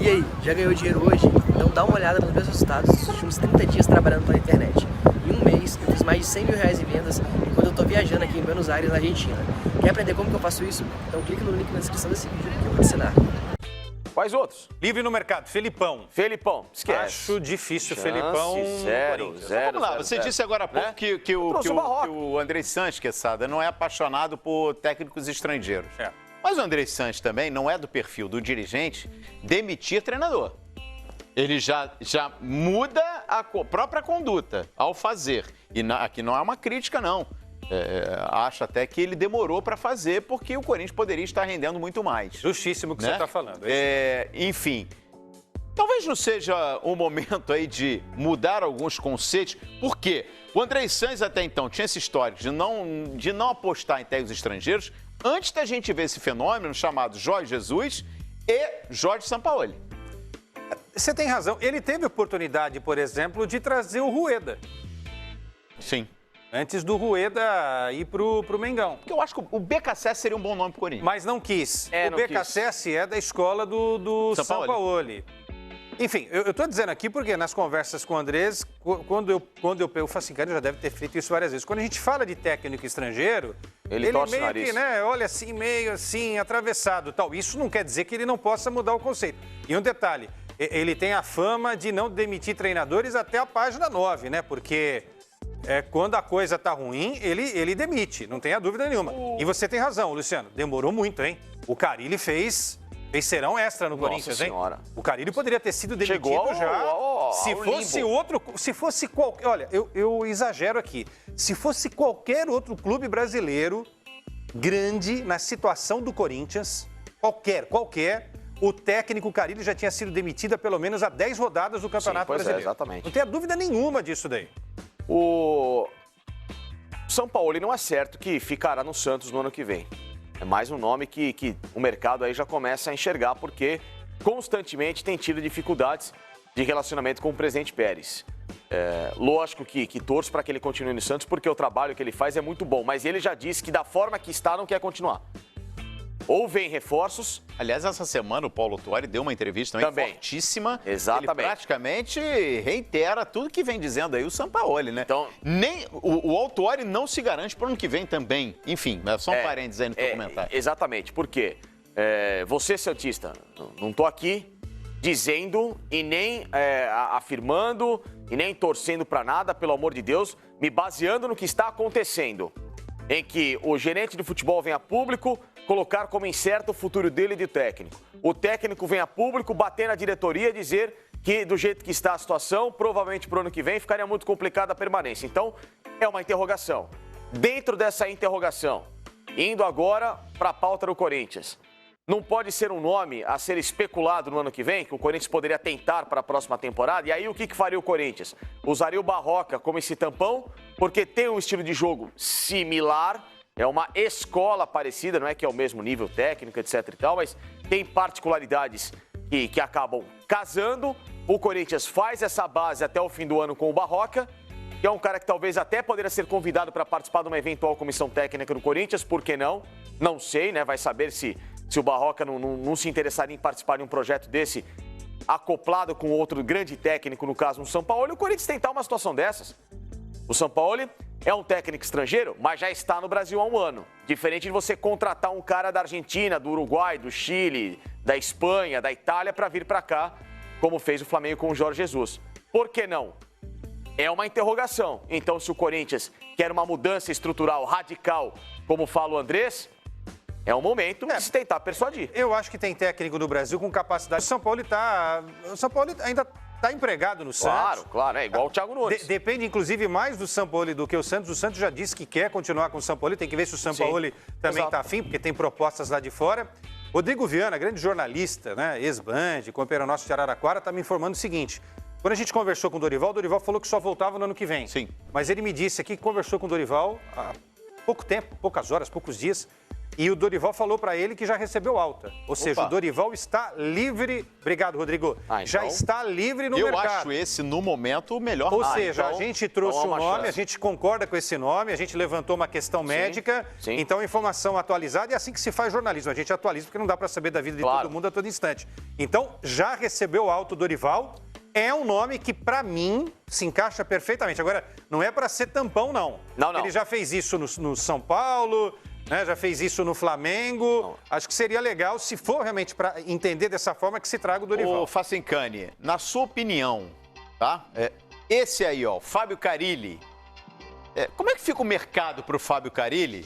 E aí, já ganhou dinheiro hoje? Então dá uma olhada nos meus resultados dos últimos 30 dias trabalhando pela internet. Em um mês, eu fiz mais de 100 mil reais em vendas enquanto eu estou viajando aqui em Buenos Aires, na Argentina. Quer aprender como que eu faço isso? Então clique no link na descrição desse vídeo que eu vou te ensinar. Quais outros? Livre no mercado, Felipão. Felipão, esquece. Acho difícil, Felipão. Zero. Vamos lá, você disse agora há pouco que o André Sanches, Quesada, não é apaixonado por técnicos estrangeiros. É. Mas o André Sanches também não é do perfil do dirigente demitir treinador. Ele já muda a própria conduta ao fazer. E aqui não é uma crítica, não. Acho até que ele demorou para fazer porque o Corinthians poderia estar rendendo muito mais. Justíssimo o que você está falando. Enfim, talvez não seja o momento aí de mudar alguns conceitos, porque o André Sanches até então tinha esse histórico de não apostar em técnicos estrangeiros antes da gente ver esse fenômeno chamado Jorge Jesus e Jorge Sampaoli. Você tem razão. Ele teve oportunidade, por exemplo, de trazer o Rueda. Sim. Antes do Rueda ir pro Mengão. Porque eu acho que o BKSS seria um bom nome pro Corinthians. Mas não quis. Não o BKSS é da escola do Sampaoli. Enfim, eu estou dizendo aqui porque nas conversas com o Andrés, quando eu falo assim, cara, já deve ter feito isso várias vezes. Quando a gente fala de técnico estrangeiro, ele meio que, né, olha assim, meio assim, atravessado tal. Isso não quer dizer que ele não possa mudar o conceito. E um detalhe, ele tem a fama de não demitir treinadores até a página 9, né? Porque quando a coisa tá ruim, ele demite, não tenha dúvida nenhuma. E você tem razão, Luciano, demorou muito, hein? O Carille fez serão extra no Corinthians, hein? Senhora. O Carille poderia ter sido demitido se fosse qualquer... Olha, eu exagero aqui. Se fosse qualquer outro clube brasileiro grande na situação do Corinthians, qualquer, o técnico Carille já tinha sido demitido há pelo menos 10 rodadas do Campeonato Brasileiro. Exatamente. Não tenha dúvida nenhuma disso daí. O Sampaoli não é certo que ficará no Santos no ano que vem. É mais um nome que o mercado aí já começa a enxergar, porque constantemente tem tido dificuldades de relacionamento com o presidente Pérez. Lógico que torço para que ele continue no Santos, porque o trabalho que ele faz é muito bom, mas ele já disse que da forma que está não quer continuar. Ou vem reforços. Aliás, essa semana o Paulo Tuori deu uma entrevista também fortíssima. Exatamente. Ele praticamente reitera tudo que vem dizendo aí o Sampaoli, né? Então, nem o Autuori não se garante para o ano que vem também. Enfim, é só um parênteses aí no teu comentário. Exatamente, porque você, santista, não estou aqui dizendo e nem afirmando e nem torcendo para nada, pelo amor de Deus, me baseando no que está acontecendo, em que o gerente de futebol vem a público colocar como incerto o futuro dele de técnico. O técnico vem a público bater na diretoria e dizer que do jeito que está a situação, provavelmente para o ano que vem ficaria muito complicada a permanência. Então, é uma interrogação. Dentro dessa interrogação, indo agora para a pauta do Corinthians, não pode ser um nome a ser especulado no ano que vem, que o Corinthians poderia tentar para a próxima temporada? E aí o que faria o Corinthians? Usaria o Barroca como esse tampão, porque tem um estilo de jogo similar, é uma escola parecida, não é que é o mesmo nível técnico, etc e tal, mas tem particularidades que acabam casando. O Corinthians faz essa base até o fim do ano com o Barroca, que é um cara que talvez até poderia ser convidado para participar de uma eventual comissão técnica do Corinthians, por que não? Não sei, né? Vai saber se o Barroca não se interessaria em participar de um projeto desse, acoplado com outro grande técnico, no caso um Sampaoli, o Corinthians tentar uma situação dessas. O Sampaoli é um técnico estrangeiro, mas já está no Brasil há um ano. Diferente de você contratar um cara da Argentina, do Uruguai, do Chile, da Espanha, da Itália, para vir para cá, como fez o Flamengo com o Jorge Jesus. Por que não? É uma interrogação. Então, se o Corinthians quer uma mudança estrutural radical, como fala o Andrés, é um momento de se tentar persuadir. Eu acho que tem técnico no Brasil com capacidade. O São Paulo ainda está empregado no Santos. Claro, é igual o Thiago Nunes. Depende, inclusive, mais do Sampaoli do que o Santos. O Santos já disse que quer continuar com o Sampaoli. Tem que ver se o Sampaoli também está afim, porque tem propostas lá de fora. Rodrigo Viana, grande jornalista, né, ex-Band, companheiro nosso de Araraquara, está me informando o seguinte. Quando a gente conversou com o Dorival falou que só voltava no ano que vem. Sim. Mas ele me disse aqui que conversou com o Dorival há pouco tempo, poucas horas, poucos dias, E o Dorival falou para ele que já recebeu alta. Ou seja, o Dorival está livre. Obrigado, Rodrigo. Então, já está livre no mercado. Eu acho esse, no momento, o melhor. Ou seja, a gente trouxe um nome, a gente concorda com esse nome, a gente levantou uma questão médica. Sim. Então, informação atualizada, e é assim que se faz jornalismo. A gente atualiza porque não dá para saber da vida de todo mundo a todo instante. Então, já recebeu alta o Dorival. É um nome que, para mim, se encaixa perfeitamente. Agora, não é para ser tampão, não. Não. Ele já fez isso no São Paulo, né? Já fez isso no Flamengo. Não. Acho que seria legal, se for realmente para entender dessa forma, que se traga o Dorival. Ô, Facincani, na sua opinião, tá? Esse aí, ó, Fábio Carille. Como é que fica o mercado para o Fábio Carille?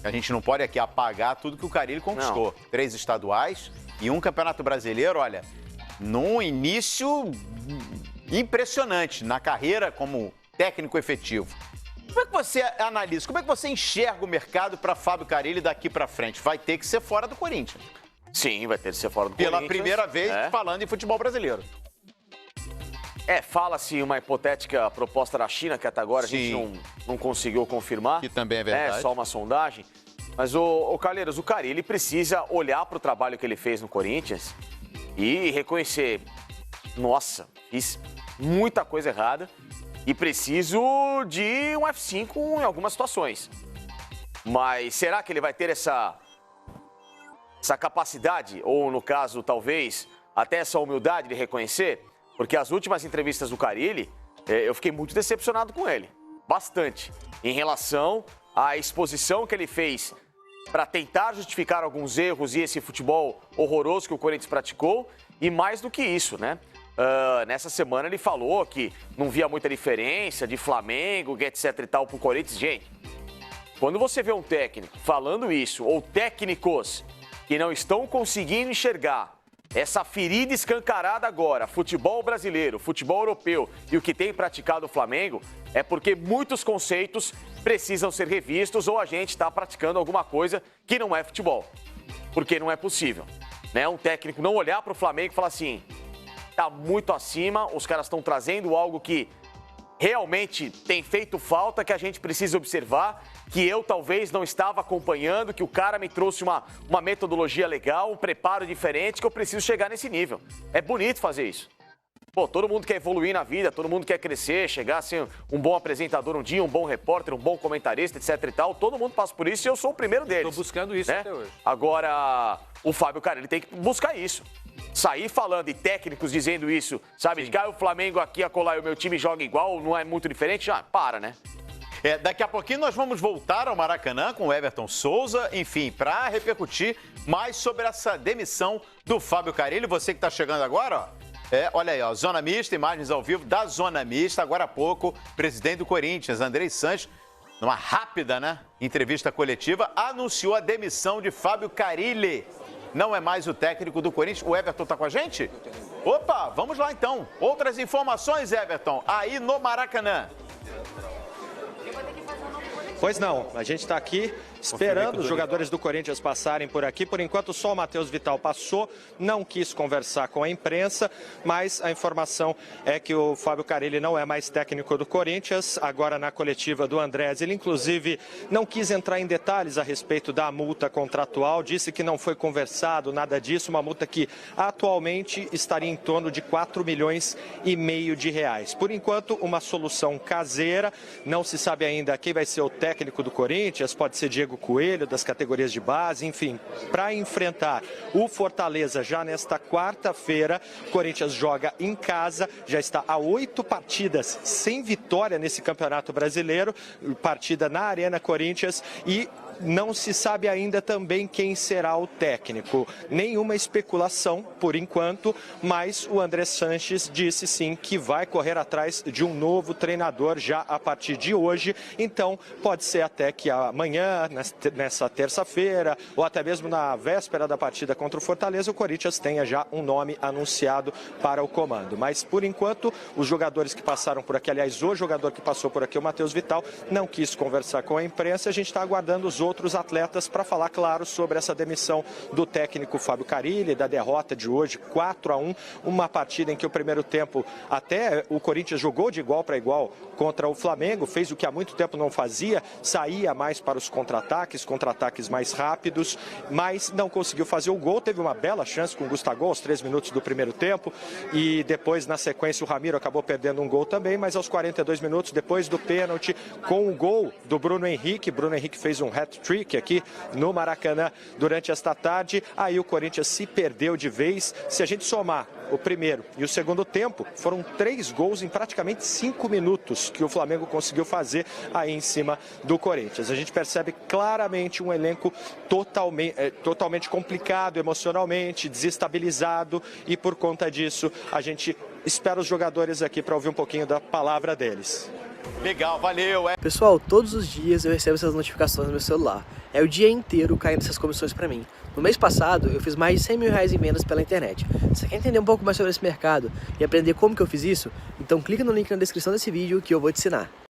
A gente não pode aqui apagar tudo que o Carille conquistou. Não. 3 estaduais e um Campeonato Brasileiro, olha... num início impressionante na carreira como técnico efetivo. Como é que você analisa, como é que você enxerga o mercado para Fábio Carille daqui para frente? Vai ter que ser fora do Corinthians. Sim, vai ter que ser fora do Pela Corinthians. primeira vez falando em futebol brasileiro. Fala-se uma hipotética proposta da China, que até agora a gente não conseguiu confirmar. Que também é verdade. É só uma sondagem. Mas, o Calheiros, o Carille precisa olhar para o trabalho que ele fez no Corinthians e reconhecer, nossa, fiz muita coisa errada e preciso de um F5 em algumas situações. Mas será que ele vai ter essa capacidade, ou no caso, talvez, até essa humildade de reconhecer? Porque as últimas entrevistas do Carille, eu fiquei muito decepcionado com ele, bastante, em relação à exposição que ele fez para tentar justificar alguns erros e esse futebol horroroso que o Corinthians praticou. E mais do que isso, né? Nessa semana ele falou que não via muita diferença de Flamengo, etc e tal, pro Corinthians. Gente, quando você vê um técnico falando isso, ou técnicos que não estão conseguindo enxergar essa ferida escancarada agora, futebol brasileiro, futebol europeu e o que tem praticado o Flamengo, é porque muitos conceitos precisam ser revistos ou a gente está praticando alguma coisa que não é futebol. Porque não é possível, né? Um técnico não olhar para o Flamengo e falar assim, tá muito acima, os caras estão trazendo algo que realmente tem feito falta, que a gente precisa observar, que eu talvez não estava acompanhando, que o cara me trouxe uma metodologia legal, um preparo diferente, que eu preciso chegar nesse nível. É bonito fazer isso. Pô, todo mundo quer evoluir na vida, todo mundo quer crescer, chegar a ser um bom apresentador um dia, um bom repórter, um bom comentarista, etc e tal. Todo mundo passa por isso e eu sou o primeiro deles. Estou buscando isso, né? Até hoje. Agora, o Fábio Carille tem que buscar isso. Sair falando e técnicos dizendo isso, sabe? De que o Flamengo aqui, acolá, e o meu time joga igual, não é muito diferente. Já, para, né? Daqui a pouquinho nós vamos voltar ao Maracanã com o Everton Souza, enfim, para repercutir mais sobre essa demissão do Fábio Carille. Você que está chegando agora, ó. Olha aí, ó, Zona Mista, imagens ao vivo da Zona Mista. Agora há pouco, presidente do Corinthians, Andrei Sanches, numa rápida, né, entrevista coletiva, anunciou a demissão de Fábio Carille. Não é mais o técnico do Corinthians. O Everton tá com a gente? Opa, vamos lá então. Outras informações, Everton, aí no Maracanã. Pois não, a gente está aqui esperando os jogadores do Corinthians passarem por aqui. Por enquanto, só o Matheus Vital passou, não quis conversar com a imprensa, mas a informação é que o Fábio Carille não é mais técnico do Corinthians. Agora, na coletiva do Andrés, ele inclusive não quis entrar em detalhes a respeito da multa contratual, disse que não foi conversado nada disso, uma multa que atualmente estaria em torno de 4,5 milhões de reais. Por enquanto, uma solução caseira, não se sabe ainda quem vai ser o técnico do Corinthians, pode ser Diego Coelho, das categorias de base, enfim, para enfrentar o Fortaleza já nesta quarta-feira. O Corinthians joga em casa, já está a 8 partidas sem vitória nesse Campeonato Brasileiro, partida na Arena Corinthians, e não se sabe ainda também quem será o técnico. Nenhuma especulação por enquanto, mas o André Sanches disse sim que vai correr atrás de um novo treinador já a partir de hoje. Então pode ser até que amanhã, nessa terça-feira, ou até mesmo na véspera da partida contra o Fortaleza, o Corinthians tenha já um nome anunciado para o comando. Mas por enquanto, os jogadores que passaram por aqui, aliás, o jogador que passou por aqui, o Matheus Vital, não quis conversar com a imprensa. A gente está aguardando os outros outros atletas para falar, claro, sobre essa demissão do técnico Fábio Carille, da derrota de hoje, 4-1, uma partida em que o primeiro tempo até o Corinthians jogou de igual para igual contra o Flamengo, fez o que há muito tempo não fazia, saía mais para os contra-ataques mais rápidos, mas não conseguiu fazer o gol, teve uma bela chance com o Gustavo aos 3 minutos do primeiro tempo e depois na sequência o Ramiro acabou perdendo um gol também, mas aos 42 minutos depois do pênalti com o gol do Bruno Henrique fez um hat-trick aqui no Maracanã durante esta tarde, aí o Corinthians se perdeu de vez. Se a gente somar o primeiro e o segundo tempo, foram 3 gols em praticamente 5 minutos que o Flamengo conseguiu fazer aí em cima do Corinthians. A gente percebe claramente um elenco totalmente complicado emocionalmente, desestabilizado, e por conta disso a gente espera os jogadores aqui para ouvir um pouquinho da palavra deles. Legal, valeu. Pessoal, todos os dias eu recebo essas notificações no meu celular. É o dia inteiro caindo essas comissões para mim. No mês passado, eu fiz mais de 100 mil reais em vendas pela internet. Você quer entender um pouco mais sobre esse mercado e aprender como que eu fiz isso? Então clica no link na descrição desse vídeo que eu vou te ensinar.